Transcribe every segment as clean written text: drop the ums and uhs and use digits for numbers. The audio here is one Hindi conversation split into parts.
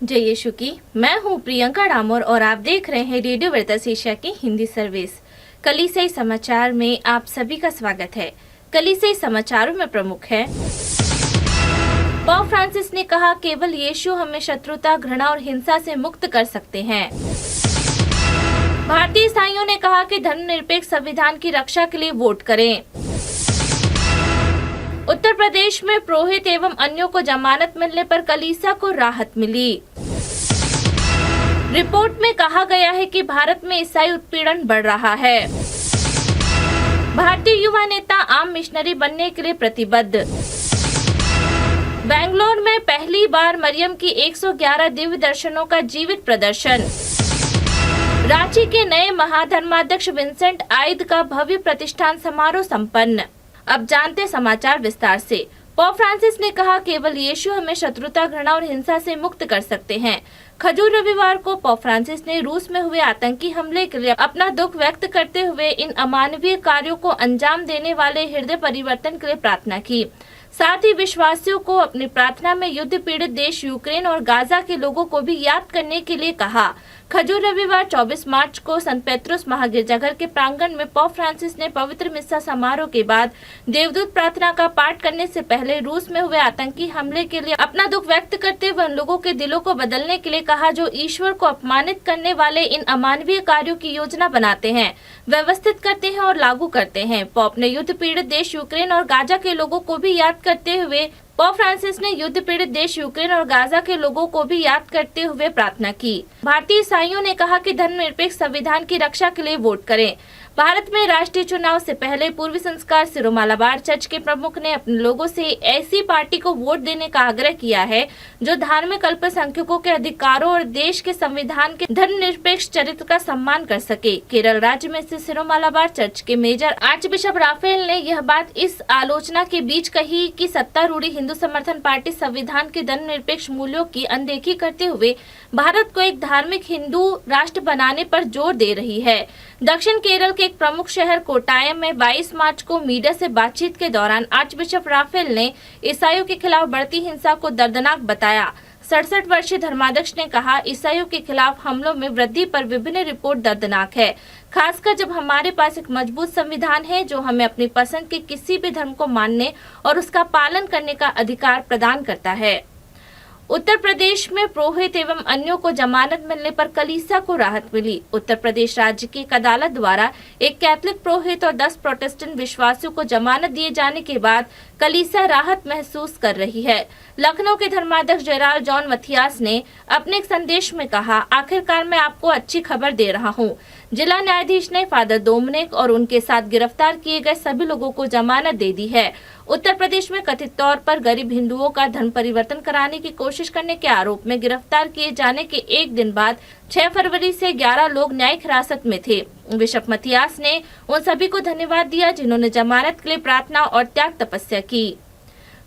जय यीशु की। मैं हूँ प्रियंका डामोर और आप देख रहे हैं रेडियो वेरितास एशिया की हिंदी सर्विस। कलीसियाई समाचार में आप सभी का स्वागत है। कलीसियाई समाचारों में प्रमुख है, पोप फ्रांसिस ने कहा केवल यीशु हमें शत्रुता, घृणा और हिंसा से मुक्त कर सकते हैं। भारतीय ईसाइयों ने कहा कि धर्मनिरपेक्ष संविधान की रक्षा के लिए वोट करें। उत्तर प्रदेश में पुरोहित एवं अन्यों को जमानत मिलने पर कलीसिया को राहत मिली। रिपोर्ट में कहा गया है कि भारत में ईसाई उत्पीड़न बढ़ रहा है। भारतीय युवा नेता आम मिशनरी बनने के लिए प्रतिबद्ध। बेंगलोर में पहली बार मरियम की 111 दिव्य दर्शनों का जीवित प्रदर्शन। रांची के नए महाधर्माध्यक्ष विंसेंट आइद का भव्य प्रतिष्ठान समारोह संपन्न। अब जानते समाचार विस्तार से। पोप फ्रांसिस ने कहा केवल यीशु हमें शत्रुता, घृणा और हिंसा से मुक्त कर सकते हैं। खजूर रविवार को पोप फ्रांसिस ने रूस में हुए आतंकी हमले के लिए अपना दुख व्यक्त करते हुए इन अमानवीय कार्यों को अंजाम देने वाले हृदय परिवर्तन के लिए प्रार्थना की। साथ ही विश्वासियों को अपनी प्रार्थना में युद्ध पीड़ित देश यूक्रेन और गाजा के लोगों को भी याद करने के लिए कहा। खजूर रविवार 24 मार्च को संत पेत्रुस महागिरजाघर के प्रांगण में पोप फ्रांसिस ने पवित्र मिस्सा समारोह के बाद देवदूत प्रार्थना का पाठ करने से पहले रूस में हुए आतंकी हमले के लिए अपना दुख व्यक्त करते हुए उन लोगों के दिलों को बदलने के लिए कहा जो ईश्वर को अपमानित करने वाले इन अमानवीय कार्यों की योजना बनाते हैं, व्यवस्थित करते हैं और लागू करते हैं। पोप ने युद्ध पीड़ित देश यूक्रेन और गाजा के लोगों को भी याद करते हुए पोप फ्रांसिस ने युद्ध पीड़ित देश यूक्रेन और गाजा के लोगों को भी याद करते हुए प्रार्थना की। भारतीय ईसाइयों ने कहा कि धर्मनिरपेक्ष संविधान की रक्षा के लिए वोट करें। भारत में राष्ट्रीय चुनाव से पहले पूर्वी संस्कार सिरो मालाबार चर्च के प्रमुख ने अपने लोगों से ऐसी पार्टी को वोट देने का आग्रह किया है जो धार्मिक अल्पसंख्यकों के अधिकारों और देश के संविधान के धर्मनिरपेक्ष चरित्र का सम्मान कर सके। केरल राज्य में स्थित सिरो मालाबार चर्च के मेजर आर्च बिशप राफेल ने यह बात इस आलोचना के बीच कही कि सत्तारूढ़ हिंदू समर्थन पार्टी संविधान के धर्मनिरपेक्ष मूल्यों की अनदेखी करते हुए भारत को एक धार्मिक हिंदू राष्ट्र बनाने पर जोर दे रही है। दक्षिण केरल के एक प्रमुख शहर कोटायम में 22 मार्च को मीडिया से बातचीत के दौरान आर्च बिशप राफेल ने ईसाइयों के खिलाफ बढ़ती हिंसा को दर्दनाक बताया। 67 वर्षीय धर्माध्यक्ष ने कहा ईसाइयों के खिलाफ हमलों में वृद्धि पर विभिन्न रिपोर्ट दर्दनाक है, खासकर जब हमारे पास एक मजबूत संविधान है जो हमें अपनी पसंद के किसी भी धर्म को मानने और उसका पालन करने का अधिकार प्रदान करता है। उत्तर प्रदेश में पुरोहित एवं अन्यों को जमानत मिलने पर कलीसिया को राहत मिली। उत्तर प्रदेश राज्य की एक अदालत द्वारा एक कैथोलिक पुरोहित और 10 प्रोटेस्टेंट विश्वासियों को जमानत दिए जाने के बाद कलीसिया राहत महसूस कर रही है। लखनऊ के धर्माध्यक्ष जनरल जॉन मथियास ने अपने एक संदेश में कहा, आखिरकार मैं आपको अच्छी खबर दे रहा हूँ। जिला न्यायाधीश ने फादर डोमिनिक और उनके साथ गिरफ्तार किए गए सभी लोगों को जमानत दे दी है। उत्तर प्रदेश में कथित तौर पर गरीब हिंदुओं का धर्म परिवर्तन कराने की कोशिश करने के आरोप में गिरफ्तार किए जाने के एक दिन बाद 6 फरवरी से 11 लोग न्यायिक हिरासत में थे। बिशप मथियास ने उन सभी को धन्यवाद दिया जिन्होंने जमानत के लिए प्रार्थना और त्याग तपस्या की।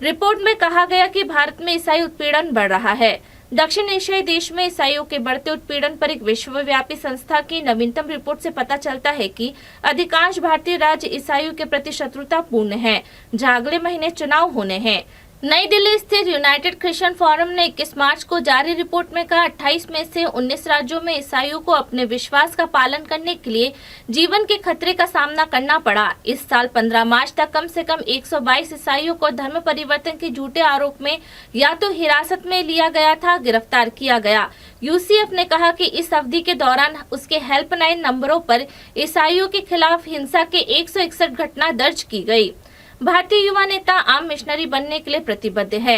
रिपोर्ट में कहा गया कि भारत में ईसाई उत्पीड़न बढ़ रहा है। दक्षिण एशियाई देश में ईसाइयों के बढ़ते उत्पीड़न पर एक विश्वव्यापी संस्था की नवीनतम रिपोर्ट से पता चलता है कि अधिकांश भारतीय राज्य ईसाइयों के प्रति शत्रुतापूर्ण हैं, जहां अगले महीने चुनाव होने हैं। नई दिल्ली स्थित यूनाइटेड क्रिश्चियन फोरम ने 21 मार्च को जारी रिपोर्ट में कहा 28 में से 19 राज्यों में ईसाइयों को अपने विश्वास का पालन करने के लिए जीवन के खतरे का सामना करना पड़ा। इस साल 15 मार्च तक कम से कम 122 ईसाइयों को धर्म परिवर्तन के झूठे आरोप में या तो हिरासत में लिया गया था, गिरफ्तार किया गया। यूसीएफ ने कहा कि इस अवधि के दौरान उसके हेल्पलाइन नंबरों पर ईसाइयों के खिलाफ हिंसा के 161 घटना दर्ज की गई। भारतीय युवा नेता आम मिशनरी बनने के लिए प्रतिबद्ध है।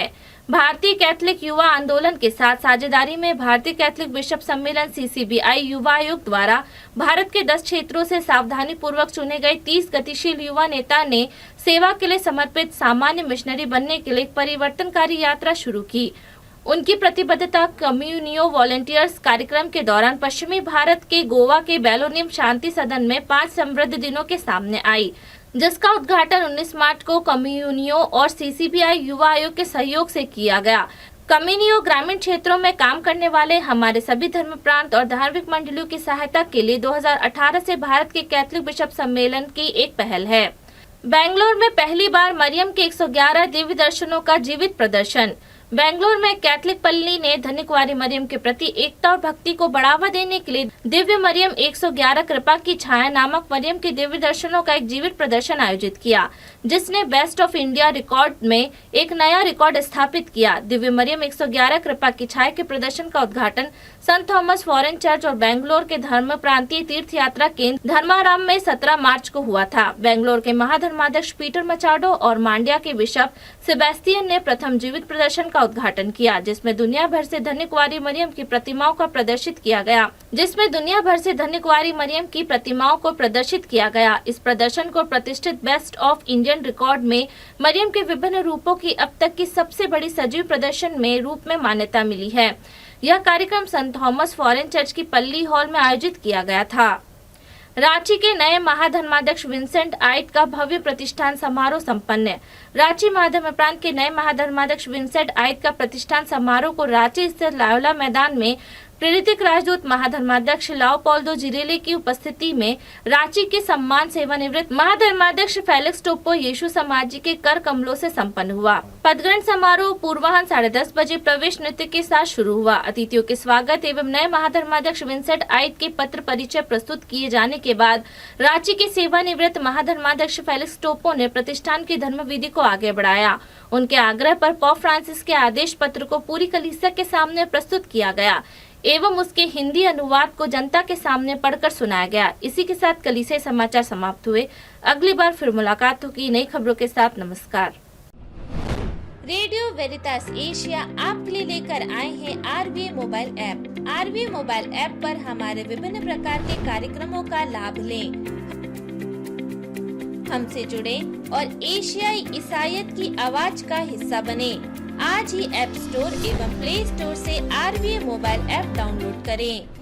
भारतीय कैथोलिक युवा आंदोलन के साथ साझेदारी में भारतीय कैथोलिक बिशप सम्मेलन CCBI युवा आयोग द्वारा भारत के 10 क्षेत्रों से सावधानी पूर्वक चुने गए 30 गतिशील युवा नेता ने सेवा के लिए समर्पित सामान्य मिशनरी बनने के लिए एक परिवर्तनकारी यात्रा शुरू की। उनकी प्रतिबद्धता कम्युनियो वॉलंटियर्स कार्यक्रम के दौरान पश्चिमी भारत के गोवा के बेलोनिम शांति सदन में 5 समृद्ध दिनों के सामने आई, जिसका उद्घाटन 19 मार्च को कम्युनियो और CCBI युवा आयोग के सहयोग से किया गया। कम्युनियो ग्रामीण क्षेत्रों में काम करने वाले हमारे सभी धर्म प्रांत और धार्मिक मंडलियों की सहायता के लिए 2018 से भारत के कैथोलिक बिशप सम्मेलन की एक पहल है। बेंगलोर में पहली बार मरियम के 111 दिव्य दर्शनों का जीवित प्रदर्शन। बेंगलोर में कैथलिक पल्ली ने धन्य कुंवारी मरियम के प्रति एकता और भक्ति को बढ़ावा देने के लिए दिव्य मरियम 111 कृपा की छाया नामक मरियम के दिव्य दर्शनों का एक जीवित प्रदर्शन आयोजित किया, जिसने बेस्ट ऑफ इंडिया रिकॉर्ड में एक नया रिकॉर्ड स्थापित किया। दिव्य मरियम 111 कृपा की छाया के प्रदर्शन का उद्घाटन संत थॉमस फॉरेन चर्च और बेंगलोर के धर्म प्रांतीय तीर्थ यात्रा केंद्र धर्माराम में 17 मार्च को हुआ था। बेंगलोर के महाधर्माध्यक्ष पीटर मचाडो और मांड्या के बिशप सेबेस्टियन ने प्रथम जीवित प्रदर्शन का उद्घाटन किया, जिसमें दुनिया भर से धन्य कुंवारी मरियम की प्रतिमाओं का प्रदर्शित किया गया। इस प्रदर्शन को प्रतिष्ठित बेस्ट ऑफ इंडियन रिकॉर्ड में मरियम के विभिन्न रूपों की अब तक की सबसे बड़ी सजीव प्रदर्शन में रूप में मान्यता मिली है। यह कार्यक्रम संत थॉमस फॉरेन चर्च की पल्ली हॉल में आयोजित किया गया था। रांची के नए महाधर्माध्यक्ष विंसेंट आइट का भव्य प्रतिष्ठान समारोह संपन्न। रांची महाधर्म प्रांत के नए महाधर्माध्यक्ष विंसेंट आइट का प्रतिष्ठान समारोह को रांची स्थित लायोला मैदान में प्रेरित राजदूत महाधर्माध्यक्ष लाओपोल्दो जिरेले की उपस्थिति में रांची के सम्मान सेवानिवृत्त महाधर्माध्यक्ष फेलिक्स टोप्पो यीशु समाजी के कर कमलों से संपन्न हुआ। पदग्रहण समारोह पूर्वाह्न 10:30 बजे प्रवेश नृत्य के साथ शुरू हुआ। अतिथियों के स्वागत एवं नए महाधर्माध्यक्ष विंसेंट आइट के पत्र परिचय प्रस्तुत किए जाने के बाद रांची के सेवानिवृत्त महाधर्माध्यक्ष फेलिक्स टोप्पो ने प्रतिष्ठान की धर्म विधि को आगे बढ़ाया। उनके आग्रह पर पोप फ्रांसिस के आदेश पत्र को पूरी कलीसिया के सामने प्रस्तुत किया गया एवं उसके हिंदी अनुवाद को जनता के सामने पढ़कर सुनाया गया। इसी के साथ कलीसिया समाचार समाप्त हुए। अगली बार फिर मुलाकात होगी नई खबरों के साथ। नमस्कार। रेडियो वेरितास एशिया आपके लिए लेकर आए हैं RVA mobile app. RVA mobile app पर हमारे विभिन्न प्रकार के कार्यक्रमों का लाभ लें, हमसे जुड़े और एशियाई ईसाईयत की आवाज का हिस्सा बने। आज ही ऐप स्टोर एवं प्ले स्टोर से RVA मोबाइल ऐप डाउनलोड करें।